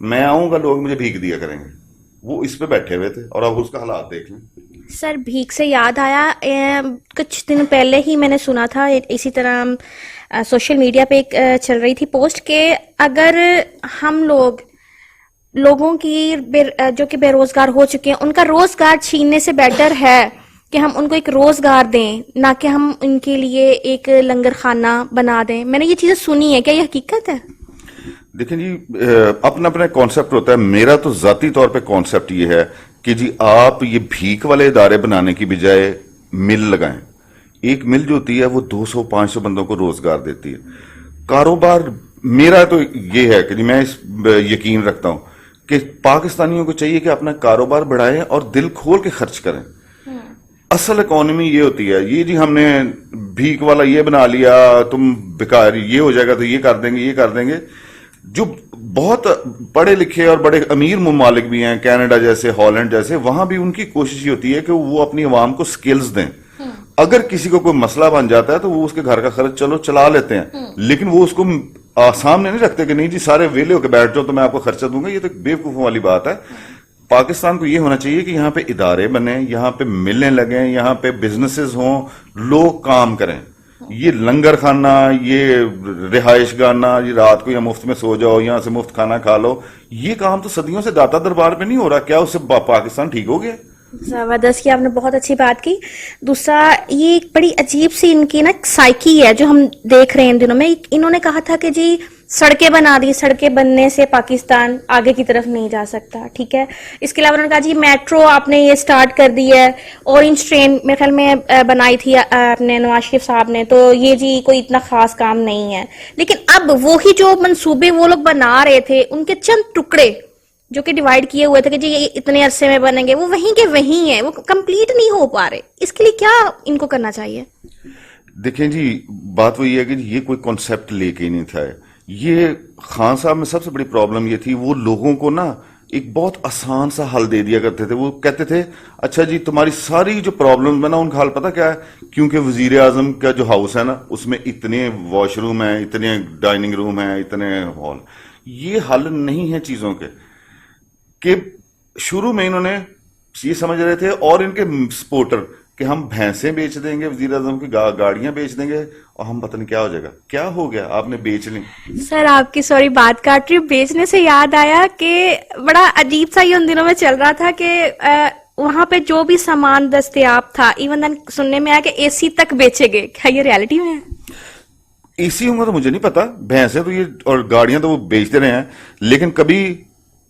میں آؤں گا لوگ مجھے بھیک دیا کریں گے. وہ اس پہ بیٹھے ہوئے تھے اور اب اس کا حالات دیکھ لیں. سر بھیک سے یاد آیا، کچھ دن پہلے ہی میں نے سنا تھا اسی طرح سوشل میڈیا پہ ایک چل رہی تھی پوسٹ کہ اگر ہم لوگوں کی جو کہ بے روزگار ہو چکے ہیں ان کا روزگار چھیننے سے بیٹر ہے کہ ہم ان کو ایک روزگار دیں، نہ کہ ہم ان کے لیے ایک لنگر خانہ بنا دیں. میں نے یہ چیزیں سنی ہے، کیا یہ حقیقت ہے؟ دیکھیں جی، اپنا اپنا کانسیپٹ ہوتا ہے. میرا تو ذاتی طور پہ کانسیپٹ یہ ہے کہ جی آپ یہ بھیک والے ادارے بنانے کی بجائے مل لگائیں. ایک مل جو ہوتی ہے وہ 200-500 بندوں کو روزگار دیتی ہے. کاروبار میرا تو یہ ہے کہ جی میں اس یقین رکھتا ہوں کہ پاکستانیوں کو چاہیے کہ اپنا کاروبار بڑھائیں اور دل کھول کے خرچ کریں. اصل اکانومی یہ ہوتی ہے، یہ جی ہم نے بھیک والا یہ بنا لیا، تم بیکار یہ ہو جائے گا تو یہ کر دیں گے، یہ کر دیں گے. جو بہت پڑھے لکھے اور بڑے امیر ممالک بھی ہیں، کینیڈا جیسے، ہالینڈ جیسے، وہاں بھی ان کی کوشش یہ ہوتی ہے کہ وہ اپنی عوام کو سکلز دیں. اگر کسی کو کوئی مسئلہ بن جاتا ہے تو وہ اس کے گھر کا خرچ چلو چلا لیتے ہیں، لیکن وہ اس کو سامنے نہیں رکھتے کہ نہیں جی سارے ویلے ہو کے بیٹھ جاؤ تو میں آپ کو خرچہ دوں گا. یہ تو ایک بیوقوفوں والی بات ہے. پاکستان کو یہ ہونا چاہیے کہ یہاں پہ ادارے بنیں، یہاں پہ ملیں لگیں، یہاں پہ بزنسز ہوں، لوگ کام کریں. یہ لنگر خانہ، یہ رہائش گانا، یہ رات کو یا مفت میں سو جاؤ، یہاں سے مفت کھانا کھا لو، یہ کام تو صدیوں سے داتا دربار پہ نہیں ہو رہا. کیا اس سے پاکستان ٹھیک ہو گیا؟ زبردست کی آپ نے بہت اچھی بات کی. دوسرا یہ ایک بڑی عجیب سی ان کی نا سائیکی ہے جو ہم دیکھ رہے ہیں ان دنوں میں. انہوں نے کہا تھا کہ جی سڑکیں بنا دی، سڑکیں بننے سے پاکستان آگے کی طرف نہیں جا سکتا، ٹھیک ہے. اس کے علاوہ انہوں نے کہا جی میٹرو آپ نے یہ سٹارٹ کر دی ہے، اورنج ٹرین میرے خیال میں بنائی تھی اپنے نواز شریف صاحب نے، تو یہ جی کوئی اتنا خاص کام نہیں ہے. لیکن اب وہی جو منصوبے وہ لوگ بنا رہے تھے ان کے چند ٹکڑے جو کہ ڈیوائیڈ کیے ہوئے تھے کہ جی یہ اتنے عرصے میں بنیں گے، وہ وہیں کے وہیں ہیں، وہ کمپلیٹ نہیں ہو پا رہے. اس کے لیے کیا ان کو کرنا چاہیے؟ دیکھیں جی بات وہی ہے کہ یہ کوئی کانسیپٹ لے کے ہی نہیں تھا. یہ خان صاحب میں سب سے بڑی پرابلم یہ تھی، وہ لوگوں کو نا ایک بہت آسان سا حل دے دیا کرتے تھے. وہ کہتے تھے اچھا جی تمہاری ساری جو پرابلم ہے نا ان کا حل پتہ کیا ہے، کیونکہ وزیر اعظم کا جو ہاؤس ہے نا اس میں اتنے واش روم ہیں، اتنے ڈائننگ روم ہیں، اتنے ہال. یہ حل نہیں ہے چیزوں کے. کہ شروع میں انہوں نے یہ سمجھ رہے تھے اور ان کے سپورٹر کہ ہم بھینسیں بیچ دیں گے، وزیر اعظم کی گاڑیاں بیچ دیں گے اور ہم پتہ نہیں کیا ہو جائے گا. کیا ہو گیا؟ آپ نے بیچ لی. سر آپ کی سوری بات کاٹ رہی ہوں، بیچنے سے یاد آیا کہ بڑا عجیب سا یہ ان دنوں میں چل رہا تھا کہ وہاں پہ جو بھی سامان دستیاب تھا ایون دن سننے میں آیا کہ اے سی تک بیچے گئے. کیا یہ ریالٹی میں ہے؟ اے سی ہوں گا تو مجھے نہیں پتا، بھینسیں تو یہ اور گاڑیاں تو وہ بیچتے رہے ہیں، لیکن کبھی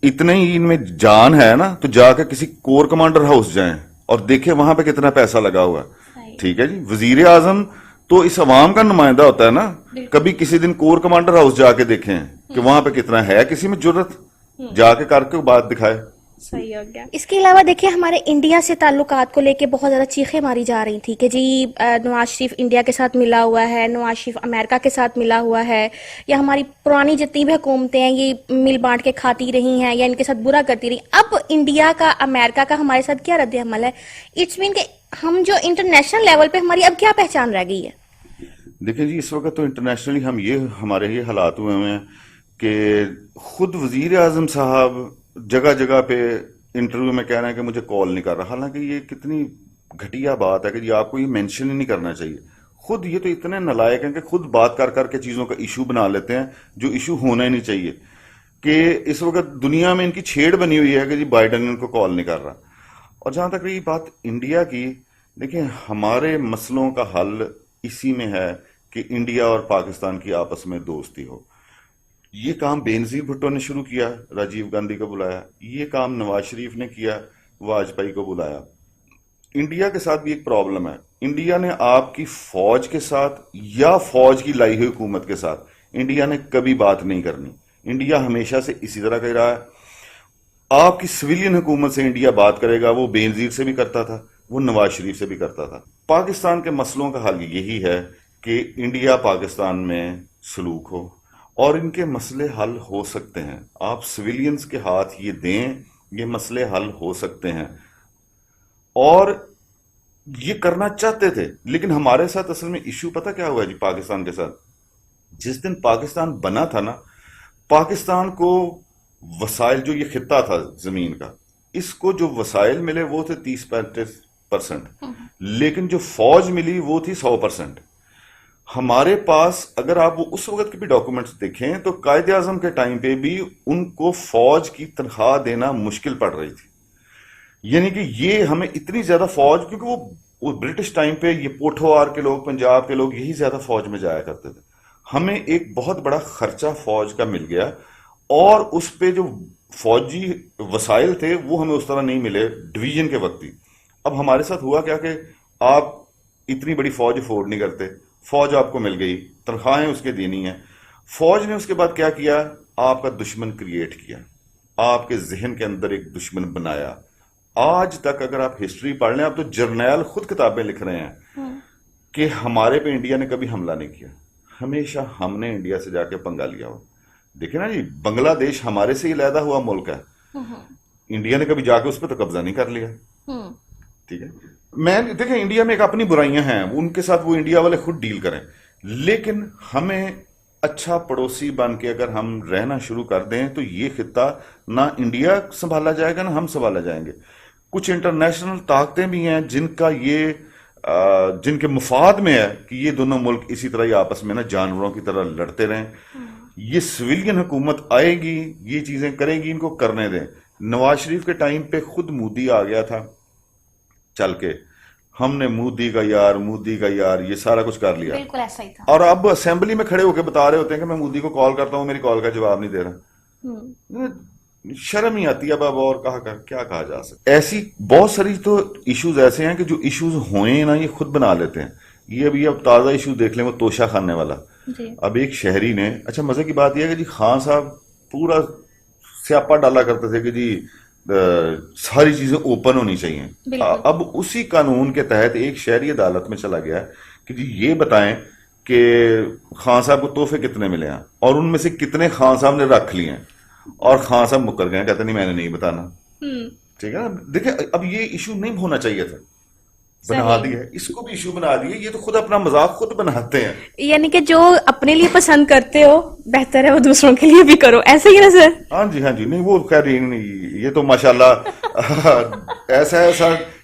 اتنے ہی ان میں جان ہے نا تو جا کے کسی کور کمانڈر ہاؤس جائیں اور دیکھیں وہاں پہ کتنا پیسہ لگا ہوا ہے. ٹھیک ہے جی، وزیر اعظم تو اس عوام کا نمائندہ ہوتا ہے نا. کبھی کسی دن کور کمانڈر ہاؤس جا کے دیکھیں کہ وہاں پہ کتنا ہے، کسی میں جرت جا کے کر کے بات دکھائے. صحیح ہو گیا. اس کے علاوہ دیکھیں ہمارے انڈیا سے تعلقات کو لے کے بہت زیادہ چیخیں ماری جا رہی تھی کہ جی نواز شریف انڈیا کے ساتھ ملا ہوا ہے، نواز شریف امریکہ کے ساتھ ملا ہوا ہے، یا ہماری پرانی جتنی بھی حکومتیں ہیں یہ مل بانٹ کے کھاتی رہی ہیں یا ان کے ساتھ برا کرتی رہی. اب انڈیا کا، امریکہ کا ہمارے ساتھ کیا رد عمل ہے؟ اٹس مین کہ ہم جو انٹرنیشنل لیول پہ ہماری اب کیا پہچان رہ گئی ہے؟ دیکھیں جی اس وقت تو انٹرنیشنلی ہمارے یہ حالات ہوئے ہیں کہ خود وزیر اعظم صاحب جگہ جگہ پہ انٹرویو میں کہہ رہے ہیں کہ مجھے کال نہیں کر رہا. حالانکہ یہ کتنی گھٹیا بات ہے کہ جی آپ کو یہ مینشن ہی نہیں کرنا چاہیے. خود یہ تو اتنے نلائق ہیں کہ خود بات کر کر کے چیزوں کا ایشو بنا لیتے ہیں جو ایشو ہونا ہی نہیں چاہیے. کہ اس وقت دنیا میں ان کی چھیڑ بنی ہوئی ہے کہ جی بائیڈن ان کو کال نہیں کر رہا. اور جہاں تک رہی بات انڈیا کی، دیکھیں ہمارے مسئلوں کا حل اسی میں ہے کہ انڈیا اور پاکستان کی آپس میں دوستی ہو. یہ کام بینظیر بھٹو نے شروع کیا، راجیو گاندھی کو بلایا. یہ کام نواز شریف نے کیا، واجپئی کو بلایا. انڈیا کے ساتھ بھی ایک پرابلم ہے. انڈیا نے آپ کی فوج کے ساتھ یا فوج کی لائی ہوئی حکومت کے ساتھ انڈیا نے کبھی بات نہیں کرنی. انڈیا ہمیشہ سے اسی طرح کہہ رہا ہے. آپ کی سویلین حکومت سے انڈیا بات کرے گا، وہ بینظیر سے بھی کرتا تھا، وہ نواز شریف سے بھی کرتا تھا. پاکستان کے مسئلوں کا حل یہی ہے کہ انڈیا پاکستان میں سلوک ہو اور ان کے مسئلے حل ہو سکتے ہیں. آپ سویلینز کے ہاتھ یہ دیں، یہ مسئلے حل ہو سکتے ہیں. اور یہ کرنا چاہتے تھے، لیکن ہمارے ساتھ اصل میں ایشو پتہ کیا ہوا جی پاکستان کے ساتھ؟ جس دن پاکستان بنا تھا نا، پاکستان کو وسائل جو یہ خطہ تھا زمین کا، اس کو جو وسائل ملے وہ تھے 30-35%، لیکن جو فوج ملی وہ تھی 100%۔ ہمارے پاس اگر آپ وہ اس وقت کے بھی ڈاکومنٹس دیکھیں تو قائد اعظم کے ٹائم پہ بھی ان کو فوج کی تنخواہ دینا مشکل پڑ رہی تھی، یعنی کہ یہ ہمیں اتنی زیادہ فوج، کیونکہ وہ برٹش ٹائم پہ یہ پوٹھوار کے لوگ، پنجاب کے لوگ یہی زیادہ فوج میں جایا کرتے تھے، ہمیں ایک بہت بڑا خرچہ فوج کا مل گیا، اور اس پہ جو فوجی وسائل تھے وہ ہمیں اس طرح نہیں ملے ڈویژن کے وقت ہی۔ اب ہمارے ساتھ ہوا کیا کہ آپ اتنی بڑی فوج افورڈ نہیں کرتے، فوج آپ کو مل گئی، تنخواہیں اس کے دینی ہیں، فوج نے اس کے بعد کیا کیا، آپ کا دشمن کریٹ کیا، آپ کے ذہن کے اندر ایک دشمن بنایا۔ آج تک اگر آپ ہسٹری پڑھ لیں، اب تو جرنیل خود کتابیں لکھ رہے ہیں کہ ہمارے پہ انڈیا نے کبھی حملہ نہیں کیا، ہمیشہ ہم نے انڈیا سے جا کے پنگا لیا ہو۔ دیکھیں نا جی، بنگلہ دیش ہمارے سے ہی علیحدہ ہوا ملک ہے، انڈیا نے کبھی جا کے اس پہ تو قبضہ نہیں کر لیا، ٹھیک ہے۔ میں دیکھیں انڈیا میں ایک اپنی برائیاں ہیں، ان کے ساتھ وہ انڈیا والے خود ڈیل کریں، لیکن ہمیں اچھا پڑوسی بن کے اگر ہم رہنا شروع کر دیں تو یہ خطہ نہ انڈیا سنبھالا جائے گا نہ ہم سنبھالا جائیں گے۔ کچھ انٹرنیشنل طاقتیں بھی ہیں جن کے مفاد میں ہے کہ یہ دونوں ملک اسی طرح ہی آپس میں نا جانوروں کی طرح لڑتے رہیں۔ یہ سویلین حکومت آئے گی، یہ چیزیں کرے گی، ان کو کرنے دیں۔ نواز شریف کے ٹائم پہ خود مودی آ گیا تھا چل کے، ہم نے مودی کا یار یہ سارا کچھ کر لیا، بالکل ایسا ہی تھا، اور اب اسمبلی میں کھڑے ہو کے بتا رہے ہوتے ہیں کہ میں مودی کو کال کرتا ہوں، میری کال کا جواب نہیں دے رہا۔ شرم ہی آتی ہے اب اور کیا کہا جا سکتا۔ ایسی بہت ساری تو ایشوز ایسے ہیں کہ جو ایشوز ہوئے نا یہ خود بنا لیتے ہیں۔ یہ اب تازہ ایشو دیکھ لیں، وہ توشہ خانے والا، اب ایک شہری نے، اچھا مزے کی بات یہ ہے کہ جی خان صاحب پورا سیاپا ڈالا کرتے تھے کہ جی ساری چیزیں اوپن ہونی چاہیے، اب اسی قانون کے تحت ایک شہری عدالت میں چلا گیا کہ جی یہ بتائیں کہ خان صاحب کو تحفے کتنے ملے ہیں اور ان میں سے کتنے خان صاحب نے رکھ لیے ہیں، اور خان صاحب مکر گئے، کہتے نہیں میں نے نہیں بتانا، ٹھیک ہے نا۔ دیکھیں اب یہ ایشو نہیں ہونا چاہیے تھا، بنا دیا، اس کو بھی ایشو بنا دیا، یہ تو خود اپنا مذاق خود بناتے ہیں۔ یعنی کہ جو اپنے لیے پسند کرتے ہو بہتر ہے وہ دوسروں کے لیے بھی کرو، ایسا ہی نا سر؟ ہاں جی نہیں، وہ خیر یہ تو ماشاءاللہ ایسا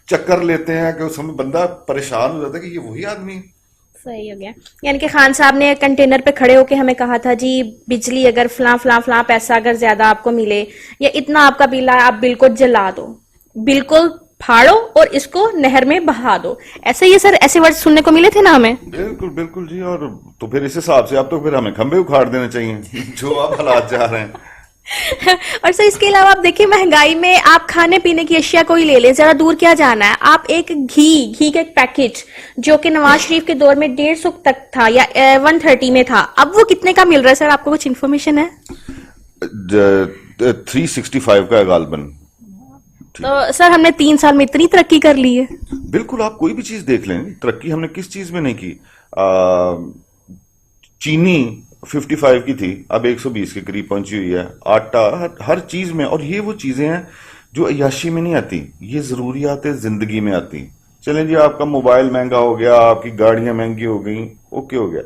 چکر لیتے ہیں کہ اس میں بندہ پریشان ہو جاتا ہے کہ یہ وہی آدمی۔ صحیح ہو گیا، یعنی کہ خان صاحب نے کنٹینر پہ کھڑے ہو کے ہمیں کہا تھا جی بجلی اگر فلاں پیسہ اگر زیادہ آپ کو ملے یا اتنا آپ کا بل ہے، آپ بل کو جلا دو، بالکل پھاڑو اور اس کو نہر میں بہا دو، ایسے ہی سر، ایسے ورڈ سننے کو ملے تھے نا ہمیں؟ بالکل جی، اور تو پھر اس حساب سے اب تو پھر ہمیں کھمبے اکھاڑ دینے چاہیے جو آپ حالات جا رہے ہیں۔ اور سر اس کے علاوہ آپ دیکھیں مہنگائی میں آپ کھانے پینے کی اشیاء کو ہی لے لیں، ذرا دور کیا جانا ہے، آپ ایک گھی کا ایک پیکج جو کہ نواز شریف کے دور میں 150 تک تھا یا 130 میں تھا، اب وہ کتنے کا مل رہا ہے سر؟ آپ کو کچھ انفارمیشن ہے؟ 365 کا غالباً۔ تو سر ہم نے 3 سال میں اتنی ترقی کر لی ہے؟ بالکل، آپ کوئی بھی چیز دیکھ لیں، ترقی ہم نے کس چیز میں نہیں کی۔ چینی 55 کی تھی، اب 120 کے قریب پہنچی ہوئی ہے، آٹا، ہر چیز میں، اور یہ وہ چیزیں ہیں جو عیاشی میں نہیں آتی، یہ ضروریات زندگی میں آتی۔ چلیں جی آپ کا موبائل مہنگا ہو گیا، آپ کی گاڑیاں مہنگی ہو گئیں، اوکے ہو گیا،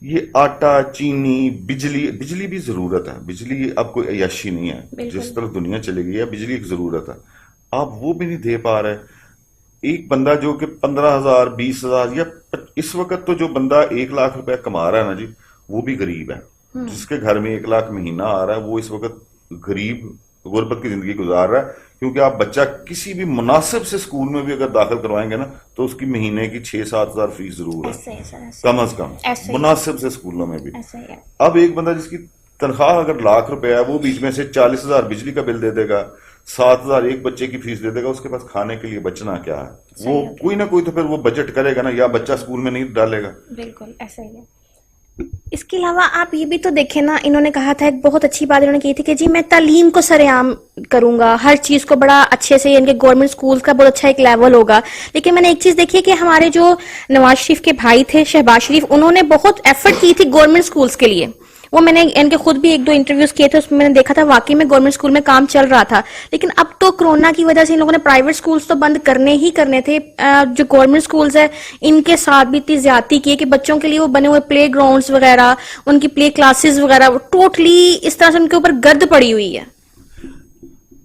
یہ آٹا، چینی، بجلی بھی ضرورت ہے، بجلی اب کوئی عیاشی نہیں ہے، جس طرح دنیا چلے گئی ہے بجلی ایک ضرورت ہے، آپ وہ بھی نہیں دے پا رہے۔ ایک بندہ جو کہ 15,000 20,000 یا اس وقت تو جو بندہ 1 لاکھ روپے کما رہا ہے نا جی، وہ بھی غریب ہے، جس کے گھر میں 1 لاکھ مہینہ آ رہا ہے وہ اس وقت غریب غربت کی زندگی گزار رہا ہے، کیونکہ آپ بچہ کسی بھی مناسب سے اسکول میں بھی اگر داخل کروائیں گے نا تو اس کی مہینے کی 6-7 ہزار فیس ضرور ہے، کم از کم مناسب سے اسکولوں میں بھی۔ اب ایک بندہ جس کی تنخواہ اگر 1 لاکھ روپے ہے، وہ بیچ میں سے 40,000 بجلی کا بل دے دے گا، 7,000 ایک بچے کی فیس دے دے گا، اس کے پاس کھانے کے لیے بچنا کیا ہے؟ وہ کوئی نہ کوئی تو پھر وہ بجٹ کرے گا نا، یا بچہ اسکول میں نہیں ڈالے گا۔ بالکل ایسا ہی ہے۔ اس کے علاوہ آپ یہ بھی تو دیکھیں نا، انہوں نے کہا تھا ایک بہت اچھی بات انہوں نے کی تھی کہ جی میں تعلیم کو سر عام کروں گا، ہر چیز کو بڑا اچھے سے، ان کے گورنمنٹ سکولز کا بہت اچھا ایک لیول ہوگا۔ لیکن میں نے ایک چیز دیکھی ہے کہ ہمارے جو نواز شریف کے بھائی تھے شہباز شریف، انہوں نے بہت ایفرٹ کی تھی گورنمنٹ سکولز کے لیے، وہ میں نے ان کے خود بھی 1-2 انٹرویوز کیے تھے، اس میں میں نے دیکھا تھا واقعی میں گورنمنٹ اسکول میں کام چل رہا تھا۔ لیکن اب تو کرونا کی وجہ سے ان لوگوں نے پرائیویٹ اسکولز تو بند کرنے ہی کرنے تھے، جو گورنمنٹ اسکولز ہے ان کے ساتھ بھی اتنی زیادتی کی ہے کہ بچوں کے لیے وہ بنے ہوئے پلے گراؤنڈز وغیرہ، ان کی پلے کلاسز وغیرہ ٹوٹلی اس طرح سے ان کے اوپر گرد پڑی ہوئی ہے۔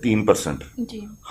3%,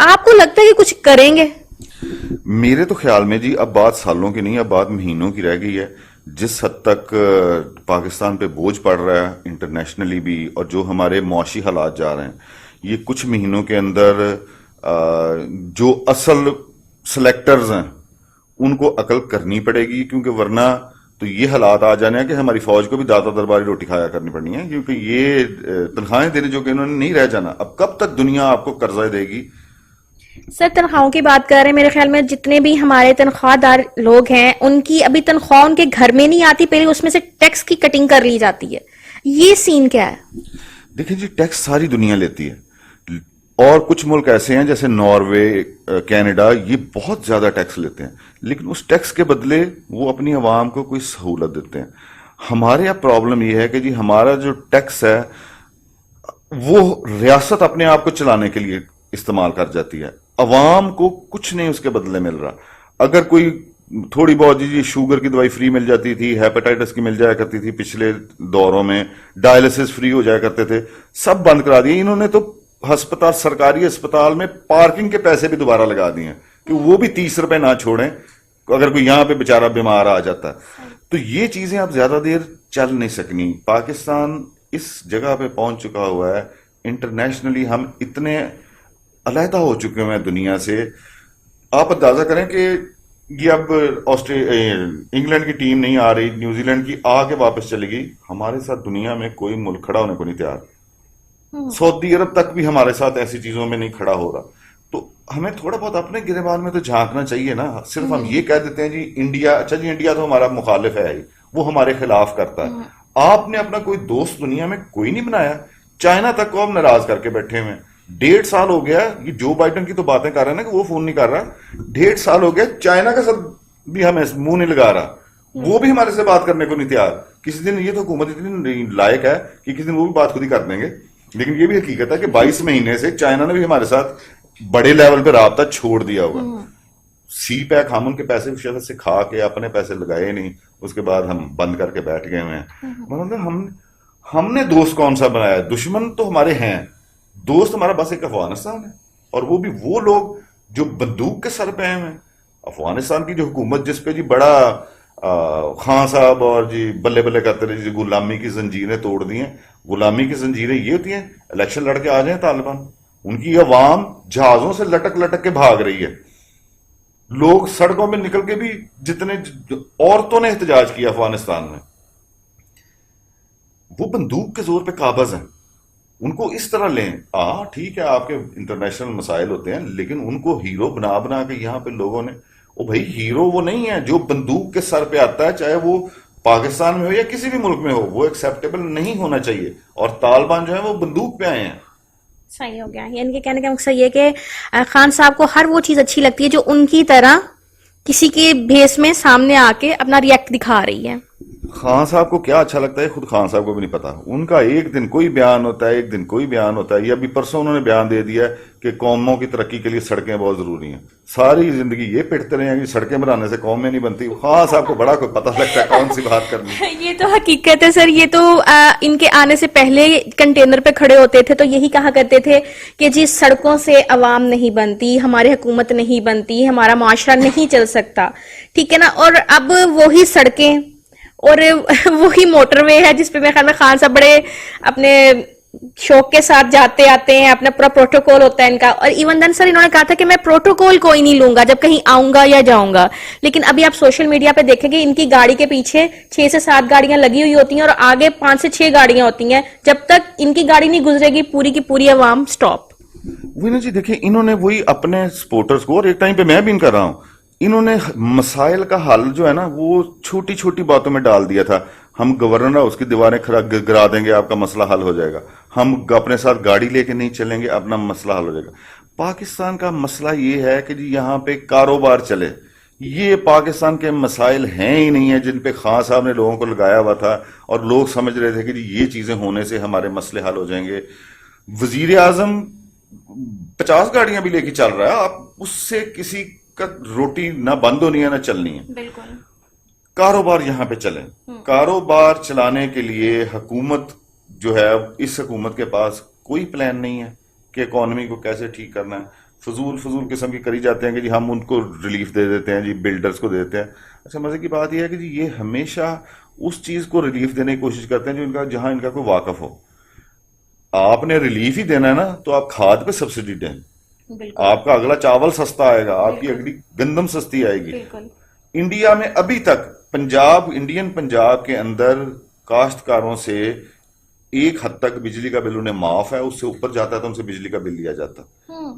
آپ کو لگتا ہے کہ کچھ کریں گے؟ میرے تو خیال میں جی اب بات سالوں کی نہیں، اب بات مہینوں کی رہ گئی ہے. جس حد تک پاکستان پہ بوجھ پڑ رہا ہے انٹرنیشنلی بھی، اور جو ہمارے معاشی حالات جا رہے ہیں، یہ کچھ مہینوں کے اندر جو اصل سلیکٹرز ہیں ان کو عقل کرنی پڑے گی، کیونکہ ورنہ تو یہ حالات آ جانے ہیں کہ ہماری فوج کو بھی داتا درباری روٹی کھایا کرنی پڑنی ہے، کیونکہ یہ تنخواہیں دینے جو کہ انہوں نے نہیں رہ جانا. اب کب تک دنیا آپ کو قرضہ دے گی؟ سر تنخواہوں کی بات کر رہے ہیں، میرے خیال میں جتنے بھی ہمارے تنخواہ دار لوگ ہیں ان کی ابھی تنخواہ ان کے گھر میں نہیں آتی، پہلے اس میں سے ٹیکس کی کٹنگ کر لی جاتی ہے. یہ سین کیا ہے؟ دیکھیں جی، ٹیکس ساری دنیا لیتی ہے، اور کچھ ملک ایسے ہیں جیسے ناروے، کینیڈا، یہ بہت زیادہ ٹیکس لیتے ہیں، لیکن اس ٹیکس کے بدلے وہ اپنی عوام کو کوئی سہولت دیتے ہیں. ہمارے اب پرابلم یہ ہے کہ جی ہمارا جو ٹیکس ہے وہ ریاست اپنے آپ کو چلانے کے لیے استعمال کر جاتی ہے، عوام کو کچھ نہیں اس کے بدلے مل رہا. اگر کوئی تھوڑی بہت جی شوگر کی دوائی فری مل جاتی تھی، ہیپاٹائٹس کی مل جایا کرتی تھی، پچھلے دوروں میں ڈائلسس فری ہو جایا کرتے تھے، سب بند کرا دیے انہوں نے. تو ہسپتال، سرکاری ہسپتال میں پارکنگ کے پیسے بھی دوبارہ لگا دیے ہیں کہ وہ بھی 30 روپے نہ چھوڑیں اگر کوئی یہاں پہ بےچارہ بیمار آ جاتا ہے. تو یہ چیزیں اب زیادہ دیر چل نہیں سکنی. پاکستان اس جگہ پہ پہنچ چکا ہوا ہے، انٹرنیشنلی ہم اتنے علیحدہ ہو چکے ہیں دنیا سے. آپ اندازہ کریں کہ یہ اب انگلینڈ کی ٹیم نہیں آ رہی، نیوزی لینڈ کی آ کے واپس چلے گی، ہمارے ساتھ دنیا میں کوئی ملک کھڑا ہونے کو نہیں تیار. سعودی عرب تک بھی ہمارے ساتھ ایسی چیزوں میں نہیں کھڑا ہو رہا. تو ہمیں تھوڑا بہت اپنے گریبان میں تو جھانکنا چاہیے نا. صرف ہم یہ کہہ دیتے ہیں جی انڈیا، اچھا جی انڈیا تو ہمارا مخالف ہے ہی، وہ ہمارے خلاف کرتا ہے. آپ نے اپنا کوئی دوست دنیا میں کوئی نہیں بنایا. چائنا تک کو ہم ناراض کر کے بیٹھے ہوئے ہیں. 1.5 سال ہو گیا، یہ جو بائیڈن کی تو باتیں کر رہے ہیں نا کہ وہ فون نہیں کر رہا، 1.5 سال ہو گیا چائنا کا سب بھی ہمیں منہ نہیں لگا رہا، وہ بھی ہمارے سے بات کرنے کو نہیں تیار. کسی دن یہ تو حکومت اتنی لائق ہے کہ کسی دن وہ بھی بات خود ہی کر دیں گے. لیکن یہ بھی حقیقت ہے کہ 22 مہینے سے چائنا نے بھی ہمارے ساتھ بڑے لیول پہ رابطہ چھوڑ دیا ہوا. سی پیک ہم ان کے پیسے شدت سے کھا کے اپنے پیسے لگائے نہیں، اس کے بعد ہم بند کر کے بیٹھ گئے ہوئے ہیں. مطلب ہم نے دوست کون سا بنایا؟ دشمن تو ہمارے ہیں، دوست ہمارا بس ایک افغانستان ہے، اور وہ بھی وہ لوگ جو بندوق کے سر پہ ہیں. افغانستان کی جو حکومت جس پہ جی بڑا خان صاحب اور جی بلے بلے کرتے رہے، جی غلامی کی زنجیریں توڑ دی ہیں. غلامی کی زنجیریں یہ ہوتی ہیں الیکشن لڑ کے آ جائیں طالبان، ان کی عوام جہازوں سے لٹک لٹک کے بھاگ رہی ہے. لوگ سڑکوں میں نکل کے بھی، جتنے عورتوں نے احتجاج کیا افغانستان میں، وہ بندوق کے زور پہ قابض ہیں. ان کو اس طرح لیں. ٹھیک ہے آپ کے انٹرنیشنل مسائل ہوتے ہیں، لیکن ان کو ہیرو بنا بنا کے یہاں پہ لوگوں نے، او بھائی ہیرو وہ نہیں ہے جو بندوق کے سر پہ آتا ہے، چاہے وہ پاکستان میں ہو یا کسی بھی ملک میں ہو، وہ ایکسیپٹیبل نہیں ہونا چاہیے. اور طالبان جو ہے وہ بندوق پہ آئے ہیں. صحیح ہو گیا. یعنی کہ کہنے کا مقصد یہ کہ خان صاحب کو ہر وہ چیز اچھی لگتی ہے جو ان کی طرح کسی کے بھیس میں سامنے آ کے اپنا ریئیکٹ دکھا رہی ہے. خان صاحب کو کیا اچھا لگتا ہے خود خان صاحب کو بھی نہیں پتا. ان کا ایک دن کوئی بیان ہوتا ہے، ایک دن کوئی بیان ہوتا ہے. یہ ابھی پرسوں انہوں نے بیان دے دیا ہے کہ قوموں کی ترقی کے لیے سڑکیں بہت ضروری ہیں. ساری زندگی یہ پٹتے رہے ہیں کہ سڑکیں بنانے سے قومیں نہیں بنتی. خان صاحب کو بڑا کوئی پتہ لگتا ہے کون سی بات کرنی. یہ تو حقیقت ہے سر. یہ تو ان کے آنے سے پہلے کنٹینر پہ کھڑے ہوتے تھے تو یہی کہا کرتے تھے کہ جی سڑکوں سے عوام نہیں بنتی، ہماری حکومت نہیں بنتی، ہمارا معاشرہ نہیں چل سکتا. ٹھیک ہے نا. اور اب وہی سڑکیں اور وہی موٹر وے ہے جس پہ میرے خیال میں خان صاحب بڑے اپنے شوق کے ساتھ جاتے آتے ہیں. اپنا پورا پروٹوکول ہوتا ہے ان کا. اور ایون دن سر انہوں نے کہا تھا کہ میں پروٹوکول کوئی نہیں لوں گا جب کہیں آؤں گا یا جاؤں گا. لیکن ابھی آپ سوشل میڈیا پہ دیکھیں گے ان کی گاڑی کے پیچھے 6 سے 7 گاڑیاں لگی ہوئی ہوتی ہیں اور آگے 5 سے 6 گاڑیاں ہوتی ہیں. جب تک ان کی گاڑی نہیں گزرے گی پوری کی پوری عوام سٹاپ. وہی نا جی، دیکھیں انہوں نے وہی اپنے سپورٹرز کو، اور ایک ٹائم پہ میں بھی ان کر رہا ہوں، انہوں نے مسائل کا حل جو ہے نا وہ چھوٹی چھوٹی باتوں میں ڈال دیا تھا. ہم گورنر ہاؤس کی دیواریں گرا دیں گے، آپ کا مسئلہ حل ہو جائے گا. ہم اپنے ساتھ گاڑی لے کے نہیں چلیں گے، اپنا مسئلہ حل ہو جائے گا. پاکستان کا مسئلہ یہ ہے کہ جی یہاں پہ کاروبار چلے. یہ پاکستان کے مسائل ہیں ہی نہیں ہیں جن پہ خان صاحب نے لوگوں کو لگایا ہوا تھا اور لوگ سمجھ رہے تھے کہ جی یہ چیزیں ہونے سے ہمارے مسئلے حل ہو جائیں گے. وزیر اعظم 50 گاڑیاں بھی لے کے چل رہا ہے، آپ اس سے کسی کا روٹی نہ بند ہونی ہے نہ چلنی ہے. بالکل. کاروبار یہاں پہ چلیں. کاروبار چلانے کے لیے حکومت جو ہے، اس حکومت کے پاس کوئی پلان نہیں ہے کہ اکانومی کو کیسے ٹھیک کرنا ہے. فضول قسم کی کری جاتے ہیں کہ جی ہم ان کو ریلیف دے دیتے ہیں، جی بلڈرز کو دیتے ہیں. اچھا مزے کی بات یہ ہے کہ جی یہ ہمیشہ اس چیز کو ریلیف دینے کی کوشش کرتے ہیں جو جہاں ان کا کوئی واقف ہو. آپ نے ریلیف ہی دینا ہے نا تو آپ کھاد پہ سبسڈی دیں، آپ کا اگلا چاول سستا آئے گا، آپ کی اگلی گندم سستی آئے گی. انڈیا میں ابھی تک انڈین پنجاب کے اندر کاشتکاروں سے ایک حد تک بجلی کا بل انہیں معاف ہے، اس سے اوپر جاتا ہے تو ان سے بجلی کا بل لیا جاتا.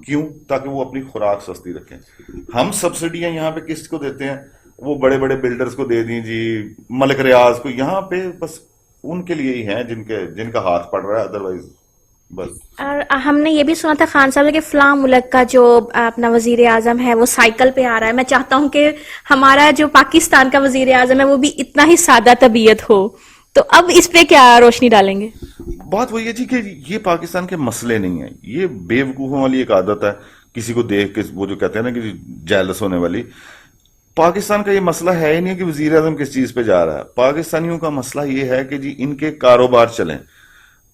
کیوں؟ تاکہ وہ اپنی خوراک سستی رکھیں. ہم سبسڈیاں یہاں پہ کس کو دیتے ہیں؟ وہ بڑے بڑے بلڈرز کو دے دیں جی، ملک ریاض کو. یہاں پہ بس ان کے لیے ہی ہیں جن کا ہاتھ پڑ رہا ہے، ادروائز بس. اور ہم نے یہ بھی سنا تھا خان صاحب کہ فلاں ملک کا جو اپنا وزیر اعظم ہے وہ سائیکل پہ آ رہا ہے. میں چاہتا ہوں کہ ہمارا جو پاکستان کا وزیر اعظم ہے وہ بھی اتنا ہی سادہ طبیعت ہو. تو اب اس پہ کیا روشنی ڈالیں گے؟ بات وہی ہے جی کہ یہ پاکستان کے مسئلے نہیں ہیں، یہ بے وقوفوں والی ایک عادت ہے کسی کو دیکھ کے وہ جو کہتے ہیں نا کہ جیلس ہونے والی. پاکستان کا یہ مسئلہ ہے ہی نہیں کہ وزیر اعظم کس چیز پہ جا رہا ہے. پاکستانیوں کا مسئلہ یہ ہے کہ جی ان کے کاروبار چلیں.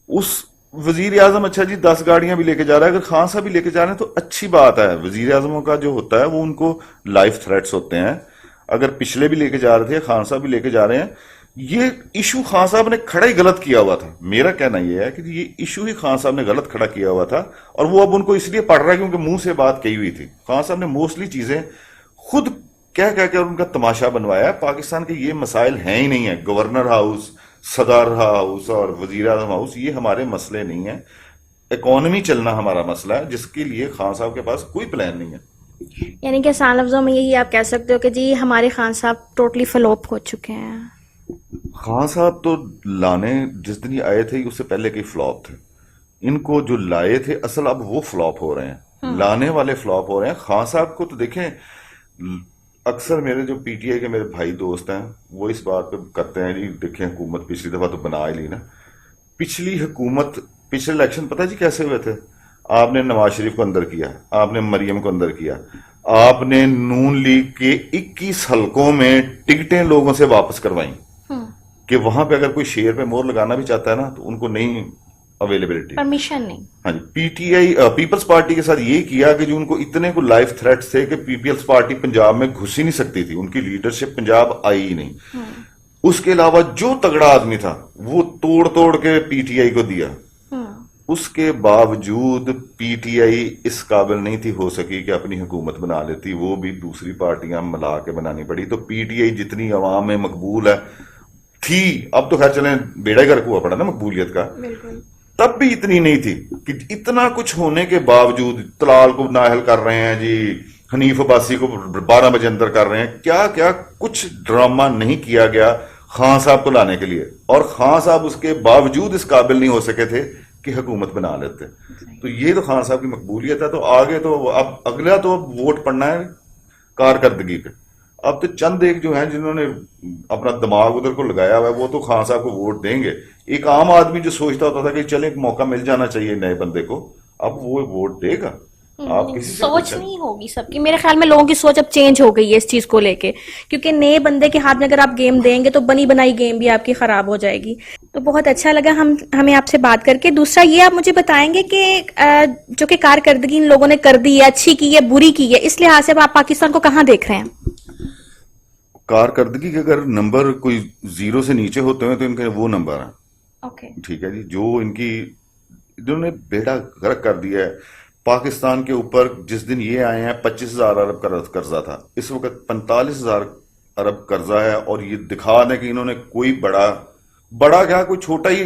اس وزیر اعظم اچھا جی 10 گاڑیاں بھی لے کے جا رہا ہے، اگر خان صاحب بھی لے کے جا رہے ہیں تو اچھی بات ہے. وزیر اعظموں کا جو ہوتا ہے وہ ان کو لائف تھریٹس ہوتے ہیں. اگر پچھلے بھی لے کے جا رہے تھے، خان صاحب بھی لے کے جا رہے ہیں. یہ ایشو خان صاحب نے کھڑا ہی غلط کیا ہوا تھا. میرا کہنا یہ ہے کہ یہ ایشو ہی خان صاحب نے غلط کھڑا کیا ہوا تھا، اور وہ اب ان کو اس لیے پڑ رہا ہے کیونکہ منہ سے بات کہی ہوئی تھی. خان صاحب نے موسٹلی چیزیں خود کہہ کے ان کا تماشا بنوایا ہے. پاکستان کے یہ مسائل ہیں ہی نہیں ہیں. گورنر ہاؤس، صدر ہاؤس اور وزیر اعظم ہاؤس یہ ہمارے مسئلے نہیں ہیں. اکانومی چلنا ہمارا مسئلہ ہے، جس کے لیے خان صاحب کے پاس کوئی پلان نہیں ہے. یعنی کہ آسان لفظوں میں یہی آپ کہہ سکتے ہو کہ جی ہمارے خان صاحب ٹوٹلی فلوپ ہو چکے ہیں. خان صاحب تو لانے جس دن یہ آئے تھے اس سے پہلے کے فلاپ تھے. ان کو جو لائے تھے اصل اب وہ فلاپ ہو رہے ہیں، لانے والے فلاپ ہو رہے ہیں. خان صاحب کو تو دیکھیں، اکثر میرے جو پی ٹی آئی کے میرے بھائی دوست ہیں وہ اس بات پہ کرتے ہیں جی دیکھیں حکومت پچھلی دفعہ تو بنا ہی لی نا. پچھلی حکومت پچھلے الیکشن پتہ جی کیسے ہوئے تھے؟ آپ نے نواز شریف کو اندر کیا، آپ نے مریم کو اندر کیا، آپ نے نون لیگ کے 21 حلقوں میں ٹکٹیں لوگوں سے واپس کروائیں کہ وہاں پہ اگر کوئی شیئر پہ مور لگانا بھی چاہتا ہے نا تو ان کو نہیں اویلیبلٹی، پرمیشن نہیں. ہاں جی. P T I peoples party کے ساتھ یہ کیا کہ جو ان کو اتنے کو لائف تھریٹس تھے کہ پیپلز پارٹی پنجاب میں گھس ہی نہیں سکتی تھی، ان کی لیڈرشپ پنجاب آئی ہی نہیں. اس کے علاوہ جو تگڑا آدمی تھا وہ توڑ کے پی ٹی آئی کو دیا. اس کے باوجود پی ٹی آئی اس قابل نہیں تھی ہو سکی کہ اپنی حکومت بنا لیتی، وہ بھی دوسری پارٹیاں ملا کے بنانی پڑی. تو پی ٹی آئی جتنی عوام میں مقبول ہے تھی، اب تو خیر چلیں بیڑا گرک ہوا پڑا نا مقبولیت کا، تب بھی اتنی نہیں تھی کہ اتنا کچھ ہونے کے باوجود طلال کو نااہل کر رہے ہیں جی، حنیف عباسی کو 12 بجے اندر کر رہے ہیں. کیا کچھ ڈرامہ نہیں کیا گیا خان صاحب کو لانے کے لیے، اور خان صاحب اس کے باوجود اس قابل نہیں ہو سکے تھے کہ حکومت بنا لیتے. تو یہ تو خان صاحب کی مقبولیت ہے. تو آگے تو اب اگلا تو اب ووٹ پڑنا ہے کارکردگی پہ. اب تو چند ایک جو ہیں جنہوں نے اپنا دماغ ادھر کو لگایا ہوا ہے وہ تو خان صاحب کو ووٹ دیں گے. ایک عام آدمی جو سوچتا ہوتا تھا کہ چلیں ایک موقع مل جانا چاہیے نئے بندے کو، اب وہ ووٹ دے گا. آپ کسی سے سوچ نہیں ہوگی سب کی. میرے خیال میں لوگوں کی سوچ اب چینج ہو گئی ہے اس چیز کو لے کے، کیونکہ نئے بندے کے ہاتھ میں اگر آپ گیم دیں گے تو بنی بنائی گیم بھی آپ کی خراب ہو جائے گی. تو بہت اچھا لگا ہمیں آپ سے بات کر کے. دوسرا یہ آپ مجھے بتائیں گے کہ جو کہ کارکردگی ان لوگوں نے کر دی ہے، اچھی کی ہے بری کی ہے، اس لحاظ سے آپ پاکستان کو کہاں دیکھ رہے ہیں؟ کارکردگی کے اگر نمبر کوئی 0 سے نیچے ہوتے ہیں تو ان کے وہ نمبر ہیں. ٹھیک ہے جی. جو انہوں نے بیڑا غرق کر دیا ہے پاکستان کے اوپر. جس دن یہ آئے ہیں 25,000 ارب کا قرضہ تھا، اس وقت 45,000 ارب قرضہ ہے. اور یہ دکھا دیں کہ انہوں نے کوئی بڑا کیا کوئی چھوٹا ہی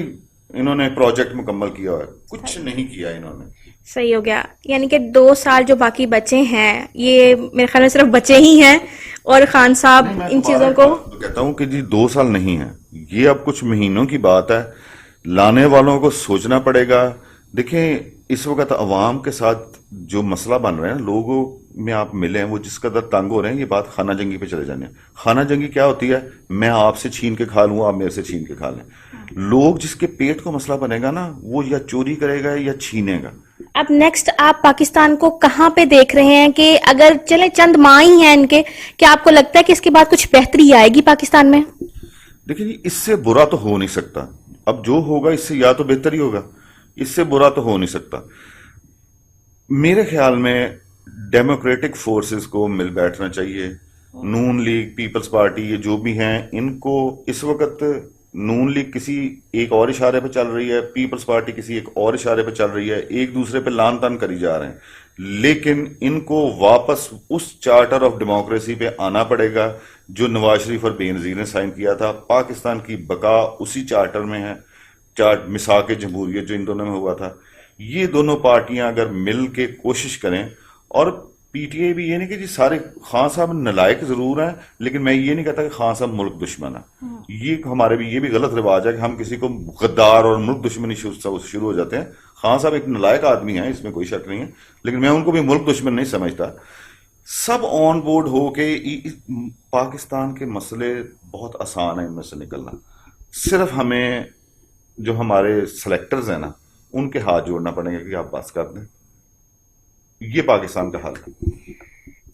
انہوں نے پروجیکٹ مکمل کیا ہے، کچھ نہیں کیا انہوں نے. صحیح ہو گیا. یعنی کہ 2 سال جو باقی بچے ہیں یہ میرے خیال میں صرف بچے ہی ہیں، اور خان صاحب ان چیزوں کو کہتا ہوں کہ جی 2 سال نہیں ہے، یہ اب کچھ مہینوں کی بات ہے. لانے والوں کو سوچنا پڑے گا. دیکھیں اس وقت عوام کے ساتھ جو مسئلہ بن رہے ہیں، لوگوں میں آپ ملے ہیں وہ جس قدر تنگ ہو رہے ہیں، یہ بات خانہ جنگی پہ چلے جانے. خانہ جنگی کیا ہوتی ہے؟ میں آپ سے چھین کے کھا لوں، آپ میرے سے چھین کے کھا لیں. لوگ جس کے پیٹ کو مسئلہ بنے گا نا وہ یا چوری کرے گا یا چھینے گا. اب نیکسٹ آپ پاکستان کو کہاں پہ دیکھ رہے ہیں کہ اگر چلیں چند ماہ ہی ہیں ان کے، کیا آپ کو لگتا ہے کہ اس کے بعد کچھ بہتری آئے گی پاکستان میں؟ دیکھیں جی اس سے برا تو ہو نہیں سکتا. اب جو ہوگا اس سے یا تو بہتر ہی ہوگا، اس سے برا تو ہو نہیں سکتا. میرے خیال میں ڈیموکریٹک فورسز کو مل بیٹھنا چاہیے. نون لیگ، پیپلز پارٹی، یہ جو بھی ہیں، ان کو اس وقت نون لیگ کسی ایک اور اشارے پہ چل رہی ہے، پیپلز پارٹی کسی ایک اور اشارے پہ چل رہی ہے، ایک دوسرے پہ لان تان کری جا رہے ہیں، لیکن ان کو واپس اس چارٹر آف ڈیموکریسی پہ آنا پڑے گا جو نواز شریف اور بے نظیر نے سائن کیا تھا. پاکستان کی بقا اسی چارٹر میں ہے، مساق جمہوریت جو ان دونوں میں ہوا تھا. یہ دونوں پارٹیاں اگر مل کے کوشش کریں، اور پی ٹی آئی بھی یہ نہیں کہ جی سارے خان صاحب نالائق ضرور ہیں، لیکن میں یہ نہیں کہتا کہ خان صاحب ملک دشمن ہے. یہ ہمارے بھی یہ بھی غلط رواج ہے کہ ہم کسی کو غدار اور ملک دشمنی شروع ہو جاتے ہیں. خان صاحب ایک نالائق آدمی ہیں، اس میں کوئی شک نہیں ہے، لیکن میں ان کو بھی ملک دشمن نہیں سمجھتا. سب آن بورڈ ہو کے پاکستان کے مسئلے بہت آسان ہیں ان میں سے نکلنا. صرف ہمیں جو ہمارے سلیکٹرز ہیں نا، ان کے ہاتھ جوڑنا پڑیں گے کہ آپ بس کر دیں. یہ پاکستان کا حل ہے.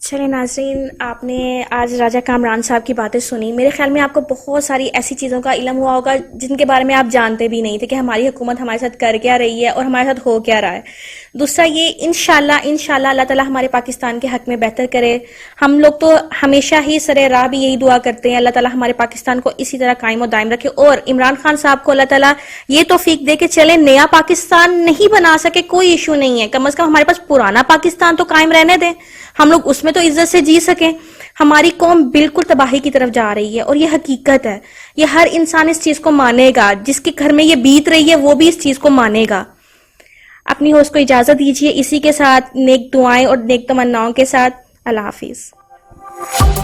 چلے ناظرین، آپ نے آج راجہ کامران صاحب کی باتیں سنی. میرے خیال میں آپ کو بہت ساری ایسی چیزوں کا علم ہوا ہوگا جن کے بارے میں آپ جانتے بھی نہیں تھے کہ ہماری حکومت ہمارے ساتھ کر کیا رہی ہے اور ہمارے ساتھ ہو کیا رہا ہے. دوسرا یہ انشاءاللہ اللہ تعالیٰ ہمارے پاکستان کے حق میں بہتر کرے. ہم لوگ تو ہمیشہ ہی سر راہ بھی یہی دعا کرتے ہیں، اللہ تعالیٰ ہمارے پاکستان کو اسی طرح قائم و دائم رکھے، اور عمران خان صاحب کو اللہ تعالیٰ یہ توفیق دے کہ چلے نیا پاکستان نہیں بنا سکے کوئی ایشو نہیں ہے، کم از کم ہمارے پاس پرانا پاکستان تو قائم رہنے دیں، ہم لوگ اس میں تو عزت سے جی سکیں. ہماری قوم بالکل تباہی کی طرف جا رہی ہے اور یہ حقیقت ہے. یہ ہر انسان اس چیز کو مانے گا، جس کے گھر میں یہ بیت رہی ہے وہ بھی اس چیز کو مانے گا. اپنی ہوسٹ کو اجازت دیجیے اسی کے ساتھ نیک دعائیں اور نیک تمناؤں کے ساتھ. اللہ حافظ.